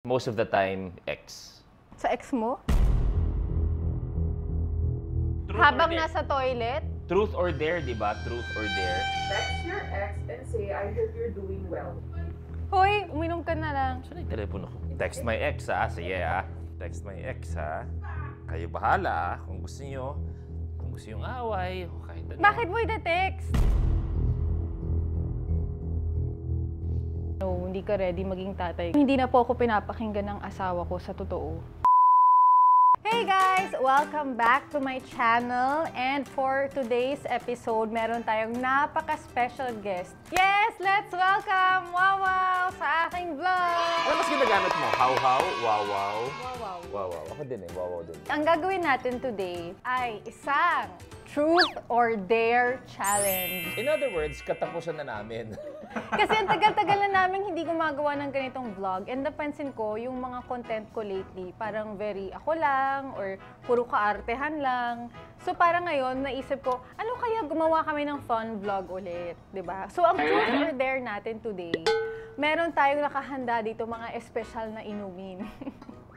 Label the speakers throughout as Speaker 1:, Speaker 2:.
Speaker 1: Most of the time, ex.
Speaker 2: Sa ex mo?
Speaker 1: Truth
Speaker 2: Habang
Speaker 1: or dare?
Speaker 2: nasa toilet?
Speaker 1: Truth or dare, di ba? Truth or dare.
Speaker 3: Text your ex and say, I hope you're doing well.
Speaker 2: Hoy, uminom ka na lang.
Speaker 1: Saan yung telepono ko? Text my ex, ha? Sige, ha? Text my ex, ha? Kayo bahala, ha? Kung gusto nyo away, o kahit ano.
Speaker 2: Bakit mo ite-text? No, hindi ka ready maging tatay. Hindi na po ako pinapakinggan ng asawa ko sa totoo. Hey guys! Welcome back to my channel. And for today's episode, meron tayong napaka-special guest. Yes! Let's welcome Wawaw sa aking vlog!
Speaker 1: Ano mas ginagamit mo? How? Wow.
Speaker 2: Wawaw.
Speaker 1: Wow. Ako din eh. Wow din.
Speaker 2: Ang gagawin natin today ay isang Truth or Dare Challenge.
Speaker 1: In other words, katapusan na namin.
Speaker 2: Kasi ang tagal-tagal na namin hindi gumagawa ng ganitong vlog. And napansin ko, yung mga content ko lately, parang very ako lang or puro kaartehan lang. So parang ngayon, naisip ko, ano kaya gumawa kami ng fun vlog ulit, di ba? So ang Truth or Dare natin today, meron tayong nakahanda dito mga espesyal na inumin.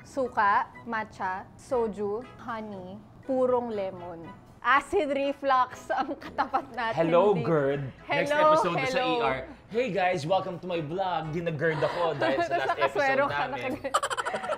Speaker 2: Suka, matcha, soju, honey, purong lemon. Acid reflux ang katapat natin.
Speaker 1: Hello,
Speaker 2: dito.
Speaker 1: GERD. Next
Speaker 2: Hello,
Speaker 1: episode
Speaker 2: hello.
Speaker 1: sa ER. Hey guys, welcome to my vlog. Gina-GERD ako dahil sa last episode namin.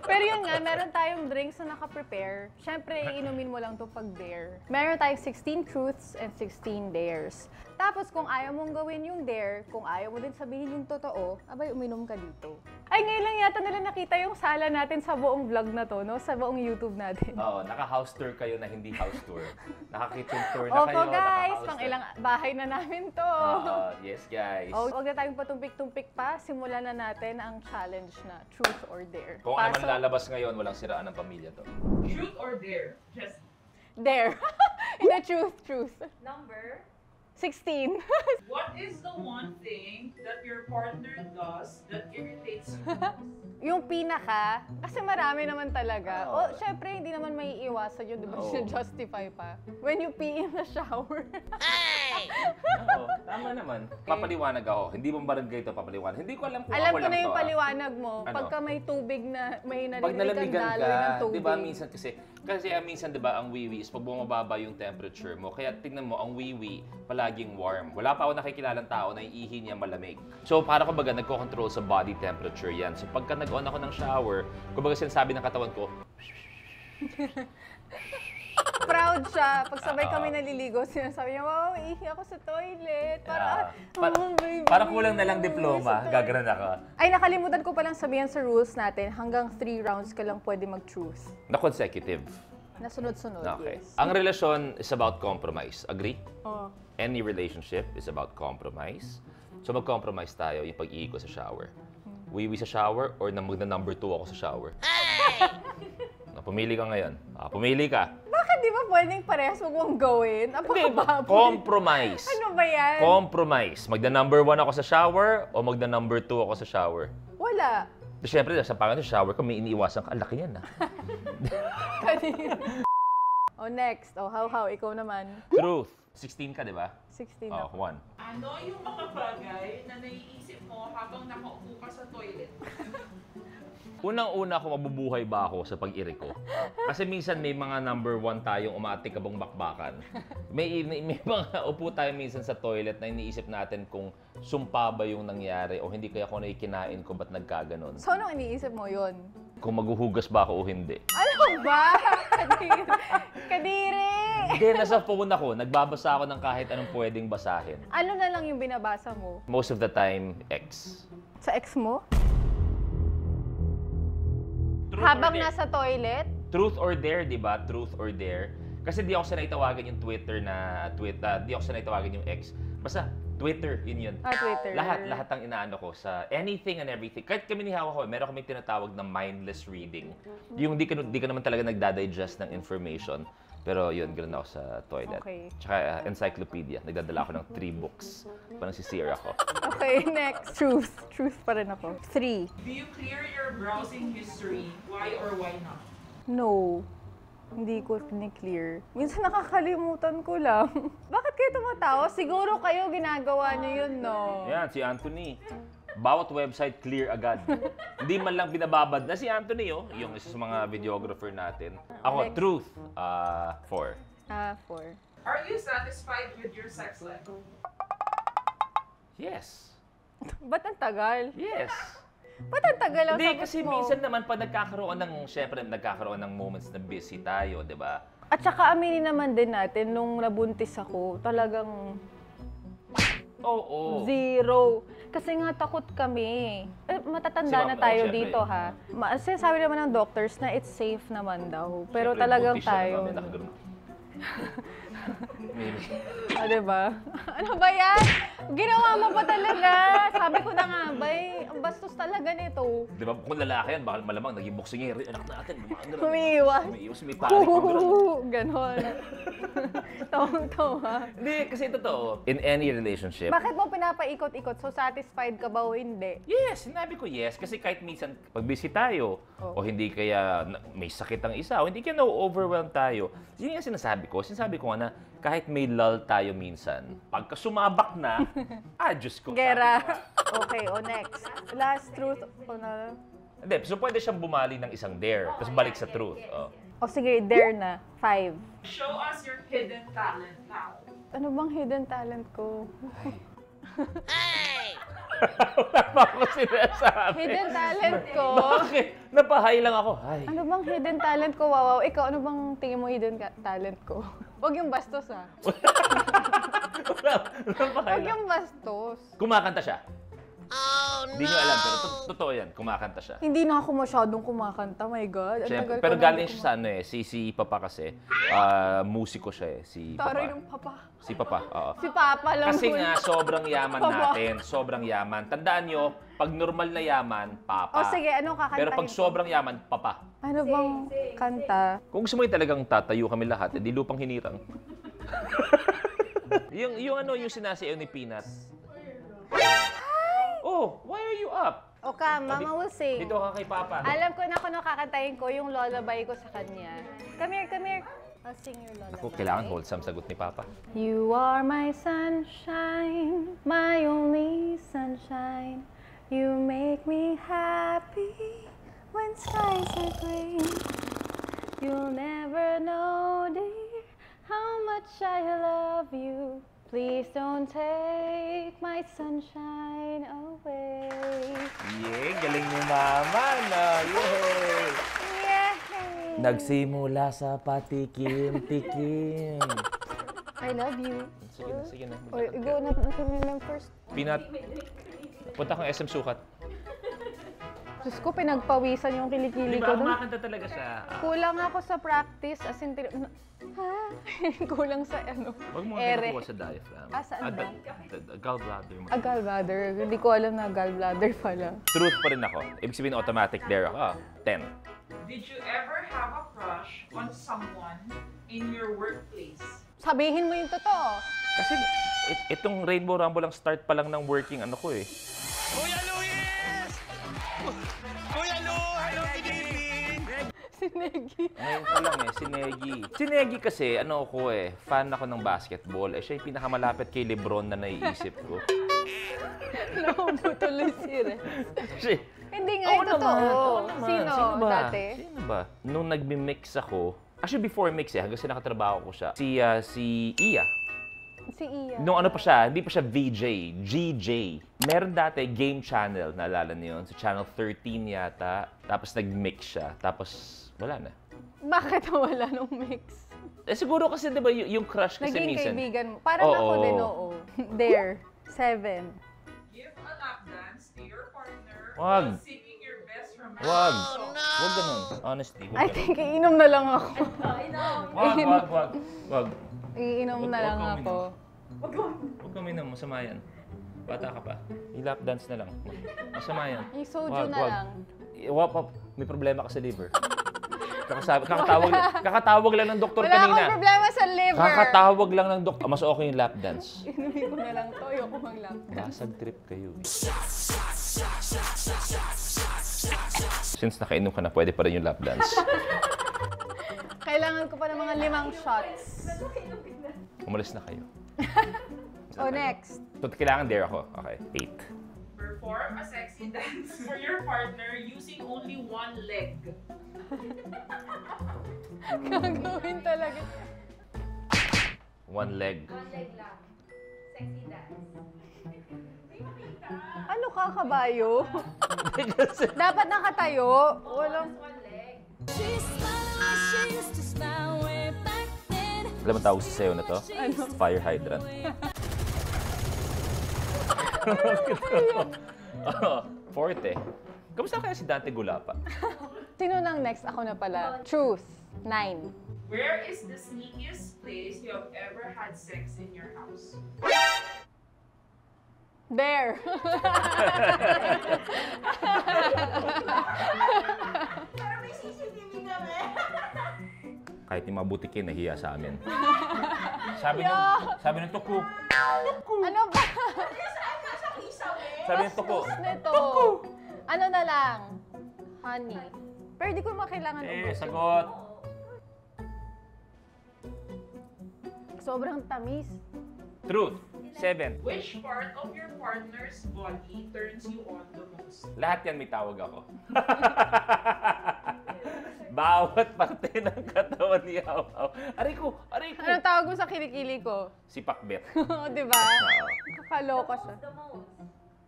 Speaker 2: Pero yun nga, meron tayong drinks na naka-prepare. Siyempre, inumin mo lang to pag dare. Meron tayong 16 truths and 16 dares. Tapos kung ayaw mong gawin yung dare, kung ayaw mo din sabihin yung totoo, abay, uminom ka dito. Ay, ngayon lang yata nila nakita yung sala natin sa buong vlog na to, no? Sa buong YouTube natin.
Speaker 1: Oo, naka-house tour kayo na hindi house tour. Naka-kitchen tour na kayo.
Speaker 2: Opo guys,
Speaker 1: naka-house
Speaker 2: pang
Speaker 1: tour.
Speaker 2: ilang bahay na namin to.
Speaker 1: Yes guys.
Speaker 2: Oh, huwag na tayong patumpik-tumpik pa. Simulan na natin ang challenge na Truth or Dare.
Speaker 1: Kung ano man
Speaker 2: Pasok.
Speaker 1: lalabas ngayon, walang siraan ng pamilya to.
Speaker 3: Truth or dare? Just
Speaker 2: Dare. Hindi, truth.
Speaker 3: number.
Speaker 2: 16.
Speaker 3: What is the one thing that your partner does that irritates you?
Speaker 2: Yung pinaka, kasi marami naman talaga.
Speaker 1: Oo.
Speaker 2: Syempre, hindi naman may iwasan yun, di ba?
Speaker 1: Oo.
Speaker 2: Justify pa. When you pee in the shower.
Speaker 1: Oo, tama naman. Papaliwanag ako. Hindi mo barangay ito papaliwanag. Hindi ko alam kung
Speaker 2: Alam
Speaker 1: ako
Speaker 2: ko
Speaker 1: lang
Speaker 2: na yung
Speaker 1: to,
Speaker 2: paliwanag mo.
Speaker 1: Ano?
Speaker 2: Pagka may tubig na, may
Speaker 1: Pag
Speaker 2: narinig kang
Speaker 1: nalamigan
Speaker 2: daloy ng
Speaker 1: ka,
Speaker 2: tubig.
Speaker 1: di ba minsan kasi minsan di ba ang wiwi is pag bumababa yung temperature mo, kaya tingnan mo ang wiwi palaging warm. Wala pa ako nakikilalang tao na yung ihi niya malamig. So para kumbaga nagko-control sa body temperature yan. So pagka nag-on ako ng shower, kumbaga sinasabi ng katawan ko,
Speaker 2: Proud siya. Pag sabay kami naliligo, sinasabi niya, wow, ihi ako sa toilet. Baby.
Speaker 1: Parang kulang na lang diploma, gaganan ako.
Speaker 2: Ay, nakalimutan ko palang sabihan sa rules natin, hanggang 3 rounds ka lang pwede mag-truth.
Speaker 1: Na consecutive.
Speaker 2: Na sunod-sunod,
Speaker 1: Okay.
Speaker 2: yes.
Speaker 1: Ang relasyon is about compromise. Agree?
Speaker 2: Oh.
Speaker 1: Any relationship is about compromise. So mag-compromise tayo yung pag-ihi ko sa shower. Wiwi sa shower or magna-number 2 ako sa shower? Pumili ka ngayon. Pumili ka.
Speaker 2: Bakit di ba pwedeng parehas huwag mong gawin? Apakababoy.
Speaker 1: Compromise.
Speaker 2: Ano ba yan?
Speaker 1: Compromise. Magna-number 1 ako sa shower o magna-number 2 ako sa shower?
Speaker 2: Wala.
Speaker 1: Siyempre, sa pangalan sa shower ko, may iniiwasan ka. Ang laki yan, ha?
Speaker 2: Oh, next. Oh, how? Ikaw naman.
Speaker 1: Truth. 16 ka, di ba?
Speaker 2: 16
Speaker 1: Oh,
Speaker 2: ako.
Speaker 1: 1.
Speaker 3: Ano yung mga bagay na naiisip mo habang nakaupo ka sa toilet?
Speaker 1: Unang-una kung mabubuhay ba ako sa pag-iri ko. Kasi minsan may mga number 1 tayong umaatikabong bakbakan. May mga upo tayo minsan sa toilet na iniisip natin kung sumpa ba yung nangyari o hindi kaya kung nakikinain ko ba't nagkaganon.
Speaker 2: So, anong iniisip mo yun?
Speaker 1: Kung maghuhugas ba ako o hindi.
Speaker 2: Ano ba? Kadiri. Kadiri!
Speaker 1: Hindi, nasa phone ako. Nagbabasa ako ng kahit anong pwedeng basahin.
Speaker 2: Ano na lang yung binabasa mo?
Speaker 1: Most of the time, ex.
Speaker 2: Sa ex mo?
Speaker 1: Truth
Speaker 2: Habang
Speaker 1: or dare?
Speaker 2: nasa toilet?
Speaker 1: Truth or dare, di ba? Truth or dare. Kasi di ako sanay tawagan yung Twitter na di ako sanay tawagan yung ex. Basta, Twitter, yun.
Speaker 2: Twitter.
Speaker 1: Lahat ang inaano ko sa anything and everything. Kahit kami ni Hawa ko, meron kami tinatawag na mindless reading. Yung di ka naman talaga nagdadigest ng information. Pero yun, ganoon ako sa toilet.
Speaker 2: Okay.
Speaker 1: Tsaka encyclopedia. Nagdadala ako ng 3 books. Parang si Seer ako.
Speaker 2: Okay, next. Truth pa rin ako. 3.
Speaker 3: Do you clear your browsing history? Why or why not?
Speaker 2: No. Hindi ko clear. Minsan nakakalimutan ko lang. Bakit kayo tumatawa? Siguro kayo ginagawa niyo yun, no?
Speaker 1: Yan, si Anthony. bawat website clear agad. Hindi man lang binababad na si Anthony, oh, yung isa sa mga videographer natin. Ako,
Speaker 2: Next.
Speaker 1: truth, 4.
Speaker 2: 4.
Speaker 3: Are you satisfied with your sex life?
Speaker 1: Yes.
Speaker 2: Ba't ang tagal?
Speaker 1: Yes.
Speaker 2: Ba't ang tagal ang
Speaker 1: Hindi,
Speaker 2: sagot
Speaker 1: kasi
Speaker 2: mo?
Speaker 1: minsan naman pag nagkakaroon ng moments na busy tayo, di ba?
Speaker 2: At saka aminin naman din natin, nung nabuntis ako, talagang
Speaker 1: Oo.
Speaker 2: zero. Kasi nga takot kami. Matatanda
Speaker 1: Si
Speaker 2: na
Speaker 1: Ma'am,
Speaker 2: tayo
Speaker 1: syempre.
Speaker 2: dito ha. Sinasabi naman ng doctors na it's safe naman daw. Pero
Speaker 1: Siyempre,
Speaker 2: talagang
Speaker 1: buntis siya,
Speaker 2: tayo.
Speaker 1: may nakagano'n.
Speaker 2: Diba? Ano ba yan? Ginawa mo pa talaga. Sabi ko na nga, bay, ang bastos talaga nito.
Speaker 1: Di ba, kung lalaki yan, baka malamang naging boxingero. Anak natin, gumagano.
Speaker 2: Umiiwas.
Speaker 1: Umiiwas, may panic. gano'n.
Speaker 2: Ganon. Tawang-tawa.
Speaker 1: Hindi, kasi totoo. In any relationship,
Speaker 2: Bakit mo pinapaikot-ikot? So satisfied ka ba o hindi?
Speaker 1: yes, sinabi ko yes. Kasi kahit minsan, pag busy tayo, o hindi kaya may sakit ang isa, o hindi kaya na-overwhelm tayo, yun yung sinasabi ko. Sinasabi ko nga na kahit may lull tayo minsan, pagka sumabak na, Diyos ko.
Speaker 2: Gera.
Speaker 1: sabi ko nga.
Speaker 2: Okay, next. Last truth. Na.
Speaker 1: Hindi, so pwede siyang bumali ng isang dare, tapos balik sa truth. Oh.
Speaker 2: O sige, dare na. 5.
Speaker 3: Show us your hidden talent now.
Speaker 2: Ano bang hidden talent ko?
Speaker 1: Wala pa ako sinasabi.
Speaker 2: Hidden talent ko?
Speaker 1: Bakit? Napahay lang ako. Ay.
Speaker 2: Ano bang hidden talent ko? Wow, ikaw, ano bang tingin mo hidden talent ko? Huwag yung bastos ah.
Speaker 1: Napahay
Speaker 2: Huwag
Speaker 1: lang.
Speaker 2: yung bastos.
Speaker 1: Kumakanta siya. Hindi nyo alam, pero totoo yan. Kumakanta siya.
Speaker 2: Hindi na ako masyadong kumakanta, my God. Ang
Speaker 1: Siyempre,
Speaker 2: tagal ko
Speaker 1: pero
Speaker 2: na
Speaker 1: galing
Speaker 2: hindi
Speaker 1: siya sa ano eh, si Papa kasi. Musiko siya eh, si
Speaker 2: Taray
Speaker 1: Papa.
Speaker 2: ng papa.
Speaker 1: Si Papa, oo.
Speaker 2: Si Papa lang
Speaker 1: Kasi
Speaker 2: po.
Speaker 1: nga, sobrang yaman
Speaker 2: Papa.
Speaker 1: natin. Sobrang yaman. Tandaan nyo, pag normal na yaman, Papa.
Speaker 2: O sige, anong kakantahin
Speaker 1: Pero pag
Speaker 2: ko?
Speaker 1: sobrang yaman, Papa.
Speaker 2: Ano bang kanta?
Speaker 1: Kung gusto mo yung talagang tatayo kami lahat, di lupang hinirang. yung sinasayaw ni Peanut. Oh, why are you up?
Speaker 2: Okay, Mama will sing.
Speaker 1: Dito ka kay Papa.
Speaker 2: Alam ko na kung ano kakantahin ko, yung lullaby ko sa kanya. Come here, come here. I'll sing your lullaby.
Speaker 1: Ako, kailangan wholesome sagot ni Papa.
Speaker 2: You are my sunshine, my only sunshine. You make me happy when skies are gray. You'll never know, dear, how much I love you. Please don't take my sunshine away.
Speaker 1: Yay, galing ni Mama, no? Yay!
Speaker 2: Yay!
Speaker 1: Nagsimula sa patikim-tikim.
Speaker 2: I love you.
Speaker 1: Sige na, sige na.
Speaker 2: Oy, go na lang first.
Speaker 1: Peanut, punta kang SM Sukat.
Speaker 2: Diyos ko, pinagpawisan yung kilikili ko doon.
Speaker 1: Kumakanta talaga siya.
Speaker 2: Kulang ako sa practice, as in, kulang sa
Speaker 1: Huwag mo
Speaker 2: ere.
Speaker 1: nakuha sa diaphragm.
Speaker 2: Saan ba?
Speaker 1: Gallbladder mo.
Speaker 2: Gallbladder. Hindi ko alam na gallbladder pala.
Speaker 1: Truth pa rin ako. Ibig sabihin automatic dare ako. 10.
Speaker 3: Did you ever have a crush on someone in your workplace?
Speaker 2: Sabihin mo yung totoo.
Speaker 1: Kasi itong Rainbow Rumble lang start pa lang ng working ano ko eh.
Speaker 4: Kuya Luis! Kuya Lu! Hello, Pinipin!
Speaker 2: Si Negi.
Speaker 1: Ngayon pa lang eh, si Negi. Si Negi kasi, ano ko eh, fan ako ng basketball. Eh, siya yung pinakamalapit kay Lebron na naiisip ko.
Speaker 2: Nakubutuloy si Ren.
Speaker 1: Kasi,
Speaker 2: Hindi nga
Speaker 1: oo
Speaker 2: yung totoo.
Speaker 1: naman.
Speaker 2: Sino?
Speaker 1: ba?
Speaker 2: Dati?
Speaker 1: Sino ba? Nung nagmi-mix ako, actually before mix eh, hanggang sa nakatrabaho ko siya, si Iya.
Speaker 2: Si Iya.
Speaker 1: Nung ano pa siya, hindi pa siya VJ, GJ. Meron dati game channel, naalala niyo yun? Sa channel 13 yata. Tapos nag-mix siya. Tapos wala na.
Speaker 2: Bakit wala nung mix?
Speaker 1: Eh siguro kasi 'di ba yung crush kasi
Speaker 2: Naging
Speaker 1: minsan.
Speaker 2: kaibigan mo. Parang
Speaker 1: Oo.
Speaker 2: ako din, oo. There. 7.
Speaker 3: Give a lap dance to your partner
Speaker 1: Wag.
Speaker 3: while singing your best romantic
Speaker 1: Wag.
Speaker 3: song.
Speaker 1: Wag ganun. Honestly,
Speaker 2: I
Speaker 1: wag ganun.
Speaker 2: think iinom na lang ako.
Speaker 1: Wag.
Speaker 2: Iinom
Speaker 1: Wag-
Speaker 2: na
Speaker 1: wag
Speaker 2: lang
Speaker 1: kang
Speaker 2: ako.
Speaker 1: Huwag kami na, masama yan. Bata ka pa. I-lap dance na lang. Masama yan.
Speaker 2: Yung soju
Speaker 1: Wag,
Speaker 2: na
Speaker 1: wag.
Speaker 2: lang.
Speaker 1: May problema ka sa liver. Kakatawag lang ng doktor
Speaker 2: Wala
Speaker 1: kanina.
Speaker 2: akong problema sa liver.
Speaker 1: Kakatawag lang ng doktor. Mas okay yung lap dance.
Speaker 2: Inumin ko na lang to. Ayoko mag-lap dance.
Speaker 1: Basag trip kayo. Since nakainom ka na, pwede pa rin yung lap dance.
Speaker 2: Kailangan ko pa ng mga 5 shots.
Speaker 1: Umalis na kayo.
Speaker 2: Oh, next.
Speaker 1: So, kailangan dare ako. Okay,
Speaker 3: Perform a sexy dance for your partner using only one leg.
Speaker 2: Gagawin talaga.
Speaker 1: One leg.
Speaker 5: One leg lang. Sexy dance.
Speaker 2: Ano ka, kabayo? Dapat nakatayo. Walang...
Speaker 5: One leg.
Speaker 1: Alam mo tawag sa sayo na to?
Speaker 2: Ano?
Speaker 1: Fire hydrant. Forte. Kamusta kaya si Dante Gulapa?
Speaker 2: Sino nang next? Ako na pala. Truth. 9.
Speaker 3: Where is the sneakiest place you have ever had sex in your house?
Speaker 2: There.
Speaker 5: Pero may CCTV kami.
Speaker 1: Kahit yung mga butikin, nahiya sa amin. Sabi ng tuko.
Speaker 2: Ano ba?
Speaker 5: Saan nasa isaw eh?
Speaker 1: Sabi ng tuko.
Speaker 2: Nito. Ano na lang? Honey. Pero di ko makailangan
Speaker 1: Sagot.
Speaker 2: Sobrang tamis.
Speaker 1: Truth. 7.
Speaker 3: Which part of your partner's body turns you on the most?
Speaker 1: Lahat yan may tawag ako. Bawat parte ng katawan ni Haw Haw. Aray ko! Aray ko!
Speaker 2: Anong tawag mo sa kilikili ko?
Speaker 1: Si Pakbet.
Speaker 2: Di ba? Kakaloka siya.
Speaker 5: The most.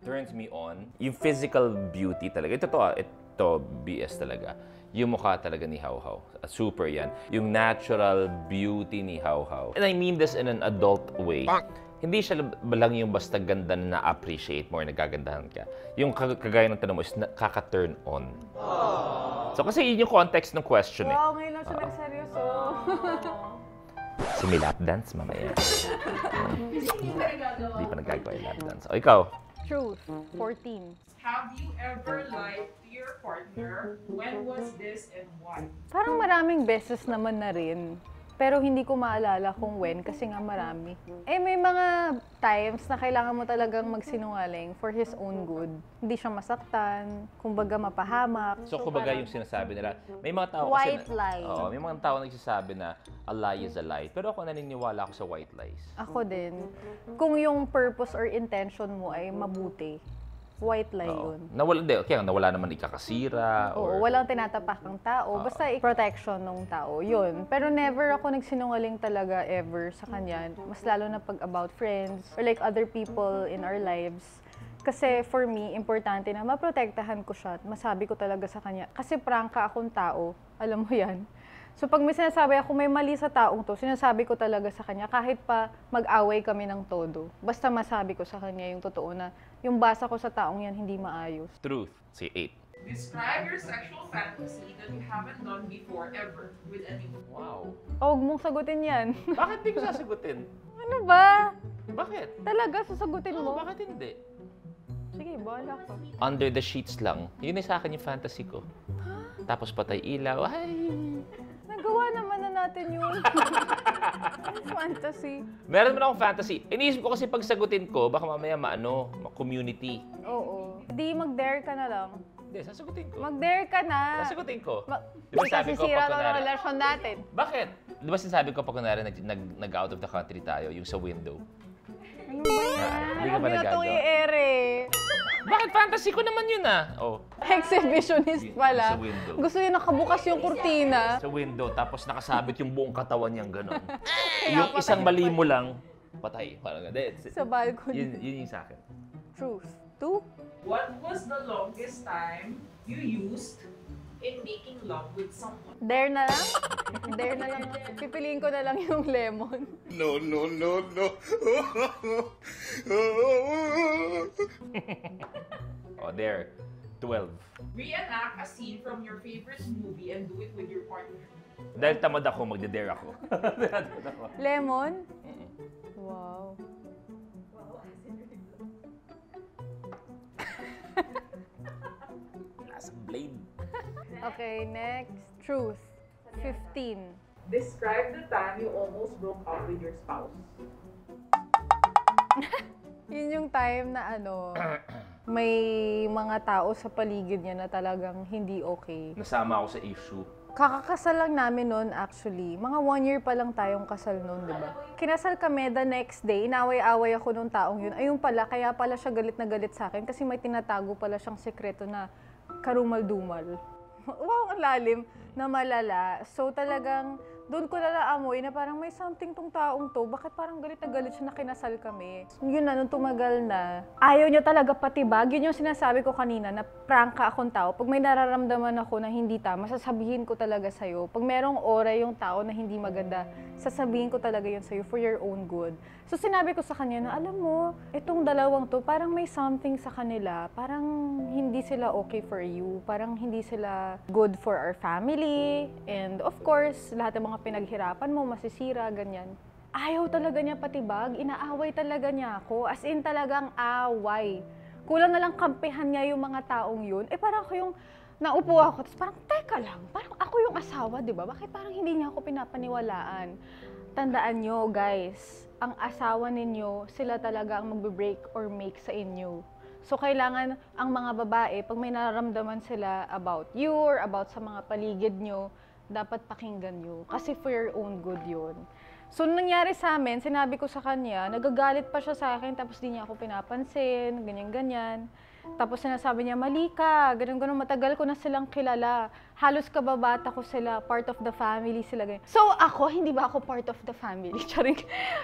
Speaker 1: Turns me on. Yung physical beauty talaga. Ito, BS talaga. Yung mukha talaga ni Haw Haw. Super yan. Yung natural beauty ni Haw Haw. And I mean this in an adult way. Hindi siya lang yung basta ganda na na-appreciate mo or nagagandahan ka. Yung kagaya ng tanong mo is kaka-turn on. So kasi yun yung context ng question eh.
Speaker 2: Wow, ngayon lang siya nagseryoso.
Speaker 1: Si may lap dance mamaya.
Speaker 5: Hindi pa rin gagawa.
Speaker 1: Hindi pa nagagawa yung lap dance. O ikaw?
Speaker 2: Truth. 14.
Speaker 3: Have you ever lied to your partner? When was this and why?
Speaker 2: Parang maraming beses naman na rin. Pero hindi ko maalala kung when kasi nga marami. May mga times na kailangan mo talagang magsinungaling for his own good. Hindi siya masaktan, kumbaga mapahamak.
Speaker 1: So kumbaga yung sinasabi nila, may mga tao
Speaker 2: White
Speaker 1: kasi...
Speaker 2: lie.
Speaker 1: Oo, may mga tao nagsasabi na a lie is a lie. Pero ako naniniwala ako sa white lies.
Speaker 2: Ako din. Kung yung purpose or intention mo ay mabuti, white lie
Speaker 1: Oo.
Speaker 2: yun.
Speaker 1: Nawala naman ikakasira.
Speaker 2: Oo, walang tinatapakang tao. Basta protection ng tao, yun. Pero never ako nagsinungaling talaga ever sa kanya. Mas lalo na pag about friends or like other people in our lives. Kasi for me, importante na maprotektahan ko siya at masabi ko talaga sa kanya. Kasi prangka akong tao, alam mo yan. So pag may sinasabi ako, may mali sa taong to, sinasabi ko talaga sa kanya kahit pa mag-away kami ng todo. Basta masabi ko sa kanya yung totoo na yung basa ko sa taong yan hindi maayos.
Speaker 1: Truth. Si 8.
Speaker 3: Describe your sexual fantasy that you haven't done before ever with anyone.
Speaker 1: Wow.
Speaker 2: Huwag mong sagutin yan.
Speaker 1: Bakit di ko sasagutin?
Speaker 2: Ano ba?
Speaker 1: Bakit?
Speaker 2: Talaga, sasagutin mo?
Speaker 1: Bakit hindi?
Speaker 2: Sige, bahala ka.
Speaker 1: Under the sheets lang. Yun ay sa akin yung fantasy ko. Tapos patay ilaw. Ay!
Speaker 2: Nagawa naman na natin yun. Fantasy.
Speaker 1: Meron naman akong fantasy. Iniisip ko kasi pag sagutin ko, baka mamaya community.
Speaker 2: Oo. Di mag-dare ka na lang.
Speaker 1: Hindi, sasagutin ko.
Speaker 2: Mag-dare ka na.
Speaker 1: Sasagutin ko.
Speaker 2: Di
Speaker 1: Di ba
Speaker 2: ba
Speaker 1: sabi ko
Speaker 2: sisira
Speaker 1: pag
Speaker 2: to ng
Speaker 1: kunwari-
Speaker 2: relasyon natin?
Speaker 1: Bakit? Di ba sinasabi ko pag kunwari nag-out of the country tayo, yung sa window?
Speaker 2: Ano ba yan?
Speaker 1: Hindi ka ba
Speaker 2: Huwag na itong
Speaker 1: nagagawa?
Speaker 2: i-ere.
Speaker 1: Bakit fantasy ko naman yun ah? Oh,
Speaker 2: Exhibitionist pala.
Speaker 1: Sa window.
Speaker 2: Gusto niya nakabukas yung kurtina.
Speaker 1: sa window, tapos nakasabit yung buong katawan niyang gano'n. Yung isang mali mo lang, patay. Parang gano'n.
Speaker 2: Sa balcony.
Speaker 1: Yun yung sa akin.
Speaker 2: Truth. 2?
Speaker 3: What was the longest time you used in making love with someone?
Speaker 2: Dare na lang? Dare na lang. Pipiliin ko na lang yung lemon.
Speaker 4: No, no, no, no.
Speaker 1: Oh, there. 12.
Speaker 3: Reenact a scene from your favorite movie and do it with your partner.
Speaker 1: Dahil tamad ako, magde-dare ako. Tamad ako.
Speaker 2: Lemon? Wow.
Speaker 1: Nasa blade.
Speaker 2: Okay, next. Truth. 15.
Speaker 3: Describe the time you almost broke up with your spouse.
Speaker 2: Yun yung time na may mga tao sa paligid niya na talagang hindi okay.
Speaker 1: Nasama ako sa issue.
Speaker 2: Kakakasal lang namin noon actually. Mga 1 year pa lang tayong kasal noon, di ba? Kinasal kami the next day, inaway-away ako nung taong yun. Ayun pala, kaya pala siya galit na galit sa akin kasi may tinatago pala siyang sekreto na karumal-dumal. Wow, ang lalim na malala. So talagang doon ko nalaamoy na parang may something tong taong to. Bakit parang galit na galit siya na kinasal kami? Yun na, nung tumagal na, ayaw niya talaga patibag. Yun yung sinasabi ko kanina na prangka akong tao. Pag may nararamdaman ako na hindi tama, sasabihin ko talaga sa'yo. Pag merong aura yung tao na hindi maganda, sasabihin ko talaga yun sa'yo for your own good. So sinabi ko sa kanya na, alam mo, itong dalawang to, parang may something sa kanila. Parang hindi sila okay for you. Parang hindi sila good for our family. And of course, lahat ng mga pinaghirapan mo, masisira, ganyan. Ayaw talaga niya patibag. Inaaway talaga niya ako. As in talagang away. Kulang na lang kampihan niya yung mga taong yun. Eh parang ako yung naupo ako. Tapos parang, teka lang, parang ako yung asawa, di ba? Bakit parang hindi niya ako pinapaniwalaan? Tandaan nyo, guys, ang asawa ninyo, sila talaga ang magbe-break or make sa inyo. So, kailangan ang mga babae, pag may nararamdaman sila about you or about sa mga paligid nyo, dapat pakinggan nyo. Kasi for your own good yun. So, nangyari sa amin, sinabi ko sa kanya, nagagalit pa siya sa akin, tapos di niya ako pinapansin, ganyan-ganyan. Tapos sinasabi niya, mali ka, ganun-ganun, matagal ko na silang kilala. Halos kababata ko sila, part of the family sila. Ganyan. So ako, hindi ba ako part of the family? Charing.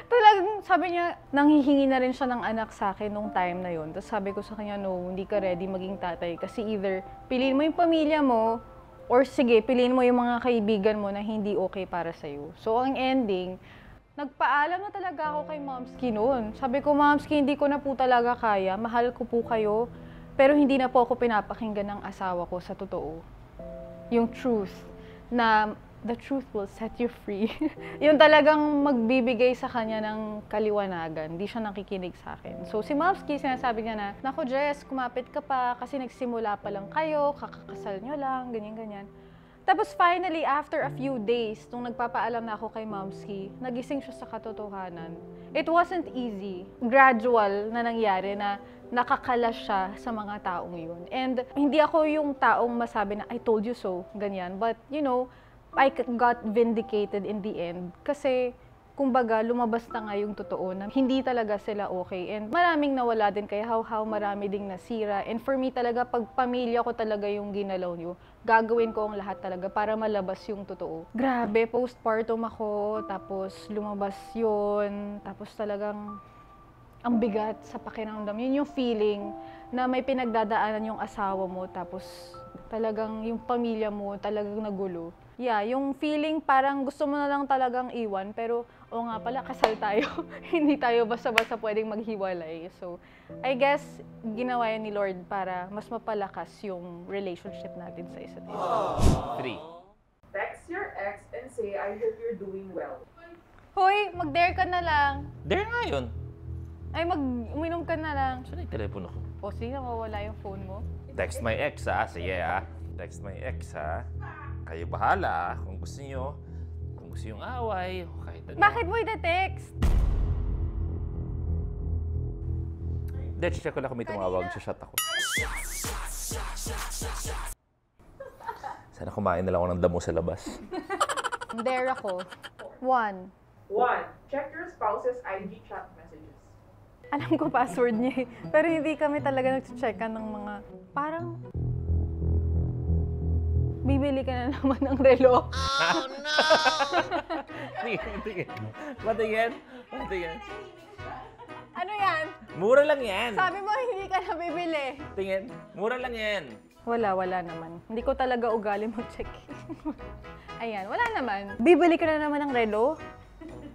Speaker 2: Talagang sabi niya, nanghihingi na rin siya ng anak sa akin nung time na yun. Tapos sabi ko sa kanya, no, hindi ka ready maging tatay. Kasi either piliin mo yung pamilya mo, or sige, piliin mo yung mga kaibigan mo na hindi okay para sa'yo. So ang ending, nagpaalam na talaga ako kay Momski noon. Sabi ko, Momski, hindi ko na po talaga kaya. Mahal ko po kayo. Pero hindi na po ako pinapakinggan ng asawa ko sa totoo. Yung truth, na the truth will set you free. Yung talagang magbibigay sa kanya ng kaliwanagan. Hindi siya nakikinig sa akin. So si Momski, sinasabi niya na, naku Jess, kumapit ka pa kasi nagsimula pa lang kayo, kakakasal nyo lang, ganyan-ganyan. Tapos finally, after a few days, nung nagpapaalam na ako kay Momski, nagising siya sa katotohanan. It wasn't easy. Gradual na nangyari na nakakalas siya sa mga taong yun. And hindi ako yung taong masabi na, I told you so, ganyan. But, you know, I got vindicated in the end. Kasi, kumbaga, lumabas na nga yung totoo na hindi talaga sila okay. And maraming nawala din kaya how marami ding nasira. And for me talaga, pag pamilya ko talaga yung ginalaw niyo, gagawin ko ang lahat talaga para malabas yung totoo. Grabe, postpartum ako, tapos lumabas yun, tapos talagang ang bigat sa pakiramdam. Yun yung feeling na may pinagdadaanan yung asawa mo, tapos talagang yung pamilya mo talagang nagulo. Yeah, yung feeling parang gusto mo na lang talagang iwan, pero o nga pala, kasal tayo. Hindi tayo basta-basta pwedeng maghiwalay. So, I guess, ginawa yan ni Lord para mas mapalakas yung relationship natin sa isa't isa.
Speaker 1: 3.
Speaker 3: Text your ex and say, I hope you're doing well.
Speaker 2: Hoy, mag-dare ka na lang.
Speaker 1: There nga yun.
Speaker 2: Ay, uminom ka na lang.
Speaker 1: Saan yung telepono ko?
Speaker 2: O, sige, nawawala yung phone mo.
Speaker 1: Text my ex, ha? Sige, ha? Text my ex, ha? Kayo bahala, kung gusto nyo. Kung gusto yung away, o kahit ano.
Speaker 2: Bakit mo ite-text?
Speaker 1: Hindi, check ko lang kung may tumawag. Shot ako. Sana kumain na lang ako ng damo sa labas.
Speaker 2: Dare ako. 1.
Speaker 3: 1. Check your spouse's IG chat messages.
Speaker 2: Alam ko password niya eh. Pero hindi kami talaga nag-checkan ng mga... Parang... Bibili ka na naman ng relo.
Speaker 1: Oh, no! Tingin. Patingin.
Speaker 2: Ano yan?
Speaker 1: Mura lang yan.
Speaker 2: Sabi mo hindi ka na bibili.
Speaker 1: Tingin. Mura lang yan.
Speaker 2: Wala naman. Hindi ko talaga ugali mag-check. Ayan, wala naman. Bibili ka na naman ng relo?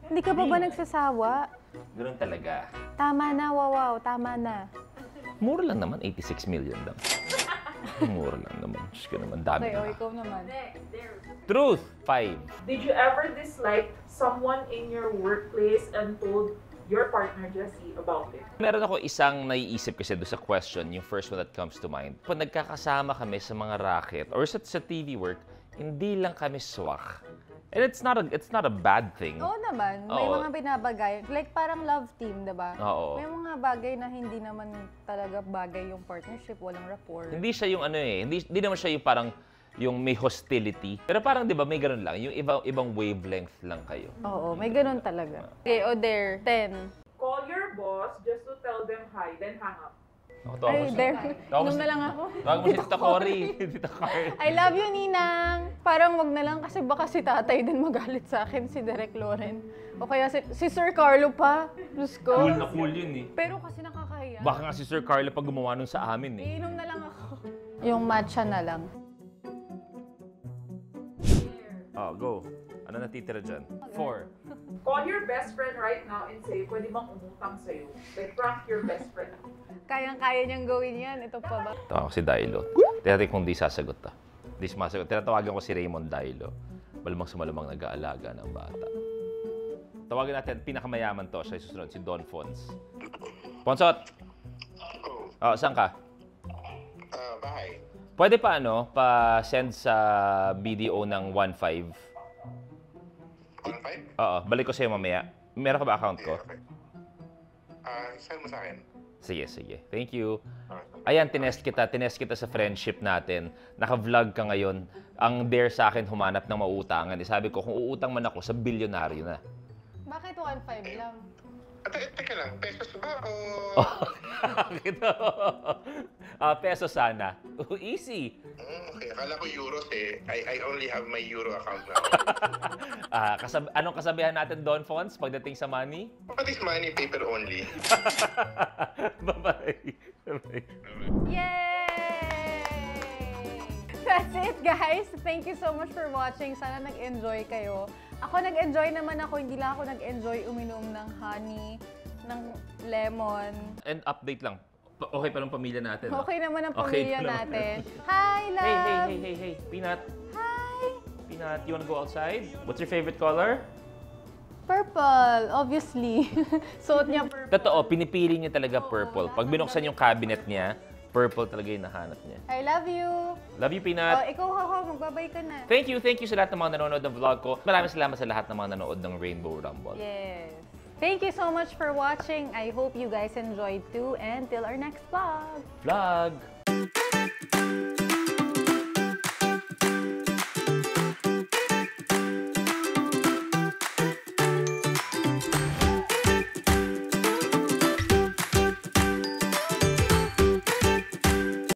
Speaker 2: Hindi ka pa ba nagsasawa?
Speaker 1: Ganun talaga.
Speaker 2: Tama na, wow, tama na.
Speaker 1: Mura lang naman. 86 million lang. Mura lang naman. Diyos ko naman. Dami
Speaker 2: Okay,
Speaker 1: na.
Speaker 2: ikaw naman.
Speaker 1: Truth. 5.
Speaker 3: Did you ever dislike someone in your workplace and told your partner, Jessie, about it?
Speaker 1: Meron ako isang naiisip kasi doon sa question, yung first one that comes to mind. Pag nagkakasama kami sa mga racket or sa TV work, hindi lang kami swak. And it's not a bad thing.
Speaker 2: Oo naman, may
Speaker 1: Oo.
Speaker 2: mga binabagay. Like parang love team, diba?
Speaker 1: Oo.
Speaker 2: May mga bagay na hindi naman talaga bagay yung partnership, walang rapport.
Speaker 1: Hindi siya yung ano eh, hindi naman siya yung parang yung may hostility. Pero parang 'di ba may ganun lang, yung ibang wavelength lang kayo.
Speaker 2: Oo, may ganun talaga. Okay, o there, 10.
Speaker 3: Call your boss just to tell them hi, then hang up.
Speaker 2: Ay, there. Inom na lang ako.
Speaker 1: Tawag mo si Tita Cory. Tita Cory.
Speaker 2: I love you, Ninang. Parang wag na lang kasi baka si tatay din magalit sa akin, si Derek Loren. O kaya si Sir Carlo pa. Diyos ko.
Speaker 1: Cool na cool yun eh.
Speaker 2: Pero kasi nakakahiya.
Speaker 1: Baka nga si Sir Carlo pag gumawa nun sa amin eh.
Speaker 2: Iinom na lang ako. Yung matcha na lang.
Speaker 1: Oh, go. Ano natitira dyan? 4.
Speaker 3: Call your best friend right now and say, pwede bang umutang sa'yo? Like, prank your best friend.
Speaker 2: Kayang-kaya niyang gawin yan. Ito pa ba?
Speaker 1: Tawag ko si Dailo. Tingnan kung di sasagot ta. Di sumasagot. Tinatawagan ko si Raymond Dailo. Malamang sumalamang nag-aalaga ng bata. Tawagan natin, pinakamayaman to. Siya susunod, si Don Fons. Ponsot! Oh, saan ka?
Speaker 6: Bahay.
Speaker 1: Pwede pa pa-send sa BDO ng 1.5.
Speaker 6: 1.5?
Speaker 1: Oo, balik ko sa'yo mamaya. Meron ka ba account ko?
Speaker 6: Okay. Send mo sa akin.
Speaker 1: Sige, sige. Thank you. Ayan, tinest kita sa friendship natin. Naka-vlog ka ngayon. Ang dare sa akin humanap ng mauutangan. Sabi ko, kung uutang man ako, sa bilyonaryo na.
Speaker 2: Bakit 1.5 lang?
Speaker 6: Teka lang, pesos ba o...
Speaker 1: Peso sana. Easy.
Speaker 6: Okay, akala ko euros eh. I only have my euro account now.
Speaker 1: Anong kasabihan natin, Don Fons, pagdating sa money?
Speaker 6: What is money? Paper only.
Speaker 1: Bye-bye. Bye-bye.
Speaker 2: Yay! That's it, guys. Thank you so much for watching. Sana nag-enjoy kayo. Ako nag-enjoy naman ako. Hindi lang ako nag-enjoy uminom ng honey, ng lemon.
Speaker 1: And update lang. Okay pa ng pamilya natin. No?
Speaker 2: Okay naman ang
Speaker 1: Okay
Speaker 2: pamilya
Speaker 1: naman.
Speaker 2: natin. Hi, love!
Speaker 1: Hey. Peanut.
Speaker 2: Hi!
Speaker 1: Peanut, you wanna go outside? What's your favorite color?
Speaker 2: Purple, obviously. Suot niya purple.
Speaker 1: Totoo, pinipili niya talaga purple. Pag binuksan yung cabinet niya, purple talaga yung nahanap niya.
Speaker 2: I love you.
Speaker 1: Love you,
Speaker 2: Oh,
Speaker 1: Peanut.
Speaker 2: ikaw, magbabay ka na.
Speaker 1: Thank you sa lahat ng mga nanonood ng vlog ko. Maraming salamat sa lahat ng mga nanonood ng Rainbow Rumble.
Speaker 2: Yes. Thank you so much for watching. I hope you guys enjoyed too. And till our next vlog.
Speaker 1: Vlog!